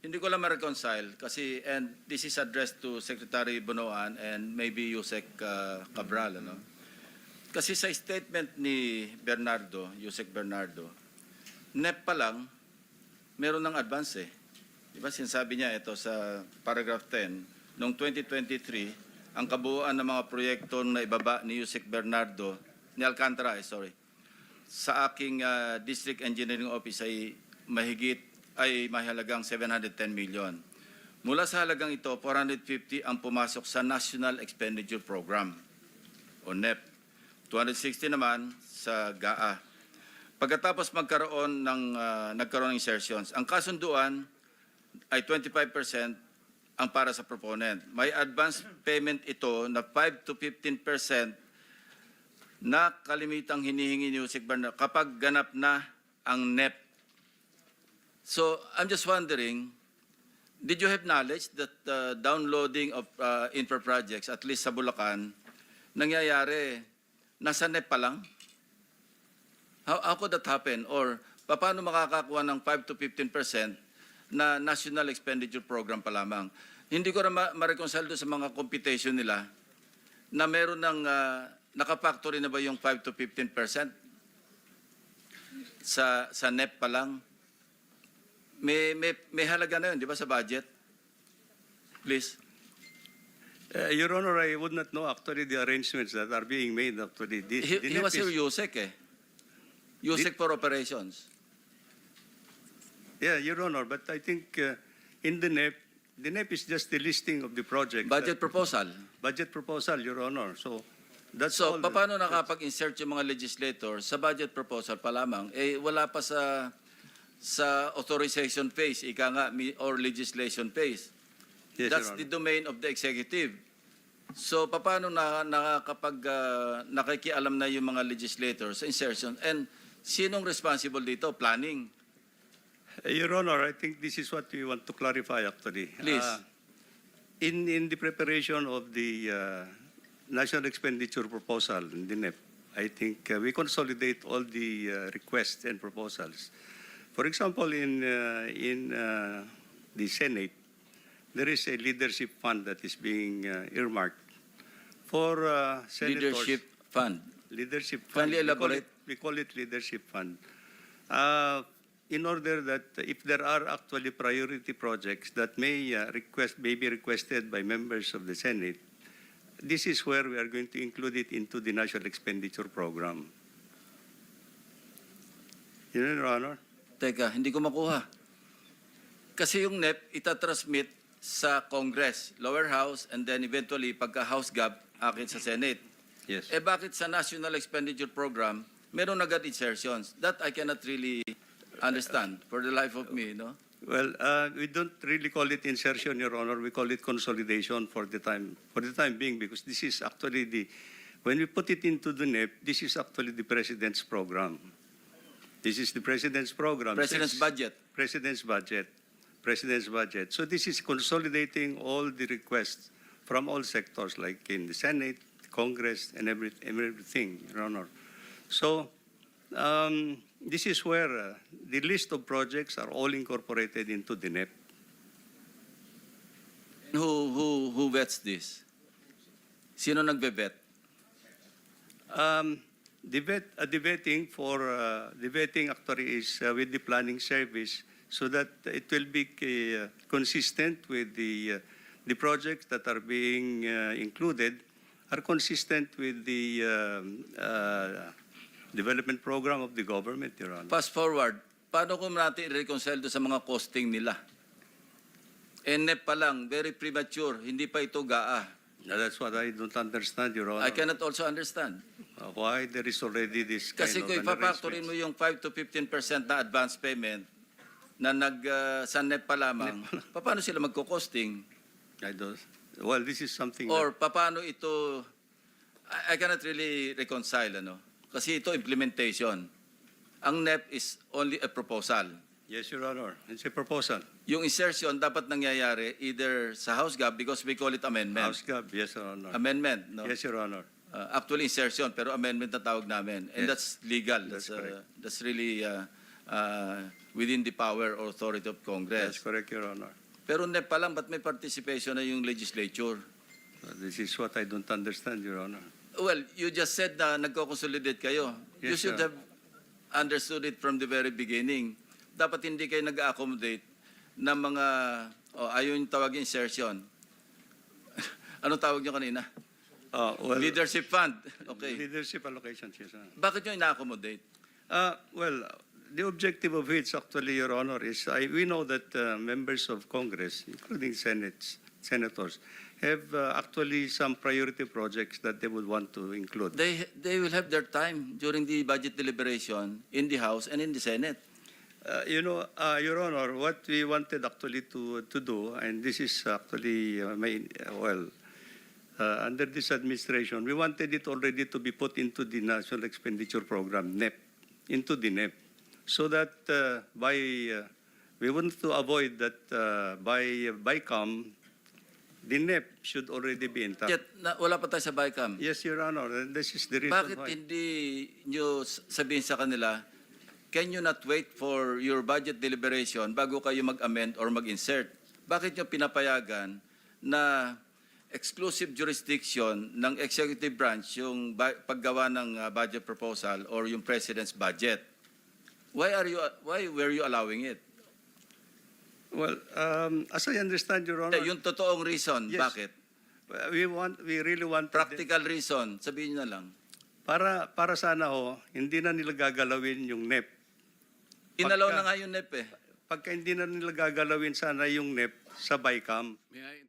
Hindi ko lang ma-reconcile kasi, and this is addressed to Secretary Bonoan and maybe Yusek Cabral, ano? Kasi sa statement ni Bernardo, Yusek Bernardo, NEP pa lang, meron ng advance eh. Di ba sinasabi niya ito sa paragraph 10, noong 2023, ang kabuuan ng mga proyekto na ibaba ni Yusek Bernardo, ni Alcantara, sa aking District Engineering Office ay mahalagang 710 million. Mula sa halagang ito, 450 ang pumasok sa National Expenditure Program o NEP. 260 naman sa GAA. Pagkatapos nagkaroon ng insertions, ang kasunduan ay 25% ang para sa proponent. May advance payment ito na 5 to 15% na kalimitang hinihingi ni Yusek Bernardo kapag ganap na ang NEP. So, I'm just wondering, did you have knowledge that downloading of infra projects, at least sa Bulacan, nangyayari, nasa NEP pa lang? How could that happen? Or, paano makakakuha ng 5 to 15% na National Expenditure Program pa lamang? Hindi ko na ma-reconcile doon sa mga computation nila na meron ng, nakafactory na ba yung 5 to 15% sa NEP pa lang? May halaga na yun, di ba, sa budget? Please. Your Honor, I would not know actually the arrangements that are being made actually. He was here, Yusek eh. Yusek for operations. Yeah, Your Honor, but I think in the NEP is just the listing of the project. Budget proposal. Budget proposal, Your Honor. So, that's So, all. paano nakapag-insert yung mga legislators sa budget proposal pa lamang? Eh, wala pa sa authorization phase, ika nga, or legislation phase. Yes, That's Your the Honor. domain of the executive. So, paano nakikialam na yung mga legislators sa insertion? And sinong responsible dito? Planning. Your Honor, I think this is what we want to clarify actually. Please. In the preparation of the National Expenditure Proposal in the NEP, I think we consolidate all the requests and proposals. For example, in the Senate, there is a leadership fund that is being earmarked for senators. Leadership fund. Leadership fund. Kindly elaborate. We call it leadership fund. In order that if there are actually priority projects that may be requested by members of the Senate, this is where we are going to include it into the National Expenditure Program. Your Honor. Teka, hindi ko makuha. Kasi yung NEP, itatransmit sa Congress, lower house, and then eventually, pagka House Gov, akin sa Senate. Yes. Eh bakit sa National Expenditure Program, meron agad insertions? That I cannot really understand for the life of me, no? Well, we don't really call it insertion, Your Honor. We call it consolidation for the time being, because this is actually when we put it into the NEP, this is actually the President's program. This is the President's program. President's budget. President's budget. President's budget. So this is consolidating all the requests from all sectors, like in the Senate, Congress, and everything, Your Honor. So this is where the list of projects are all incorporated into the NEP. And who vets this? Sino nagbe-vet? The vetting actually is with the planning service, so that it will be consistent with the projects that are being included are consistent with the development program of the government, Your Honor. Fast forward, paano kung natin i-reconcile sa mga costing nila? NEP pa lang, very premature, hindi pa ito GAA. Now, that's what I don't understand, Your Honor. I cannot also understand. Why there is already this Kasi kind kung of ipapactorin mo yung 5 to 15% na advance payment na sa NEP pa lamang, paano sila magko-costing? Well, this is something Or paano ito, I cannot really reconcile, ano? Kasi ito implementation. Ang NEP is only a proposal. Yes, Your Honor. It's a proposal. Yung insertion dapat nangyayari either sa House Gov because we call it amendment. House Gov, yes, Your Honor. Amendment, no? Yes, Your Honor. Actually insertion, pero amendment na tawag namin. And Yes. that's legal. That's correct. That's really within the power or authority of That's Congress. correct, Your Honor. Pero NEP pa lang, ba't may participation na yung legislature? This is what I don't understand, Your Honor. Well, you just said na nagko-consolidate kayo. You Yes, should sir. have understood it from the very beginning. Dapat hindi kayo nag-accommodate ng mga, ayaw yung tawagin insertion. Anong tawag nyo kanina? Well, Leadership fund. Okay. leadership allocations, yes, Your Honor. Bakit nyo ina-accommodate? Well, the objective of which, actually, Your Honor, is we know that members of Congress, including senators, have actually some priority projects that they would want to include. They will have their time during the budget deliberation in the House and in the Senate. Your Honor, what we wanted actually to do, and this is actually under this administration, we wanted it already to be put into the National Expenditure Program, NEP, into the NEP, so that we want to avoid that by BICAM, the NEP should already be intact. Yet, wala pa tayo sa BICAM. Yes, Your Honor, and this is the reason Bakit why. hindi nyo sabihin sa kanila, can you not wait for your budget deliberation bago kayo mag-amend or mag-insert? Bakit nyo pinapayagan na exclusive jurisdiction ng executive branch yung paggawa ng budget proposal or yung president's budget? Why were you allowing it? Well, as I understand, Your Honor, Yung totoong reason, Yes. bakit? we really want Practical reason, sabihin nyo na lang. para sana hindi na nila gagalawin yung NEP. Inalaw Pagka- na nga yung NEP eh. Pagka hindi na nila gagalawin sana yung NEP sa BICAM, May I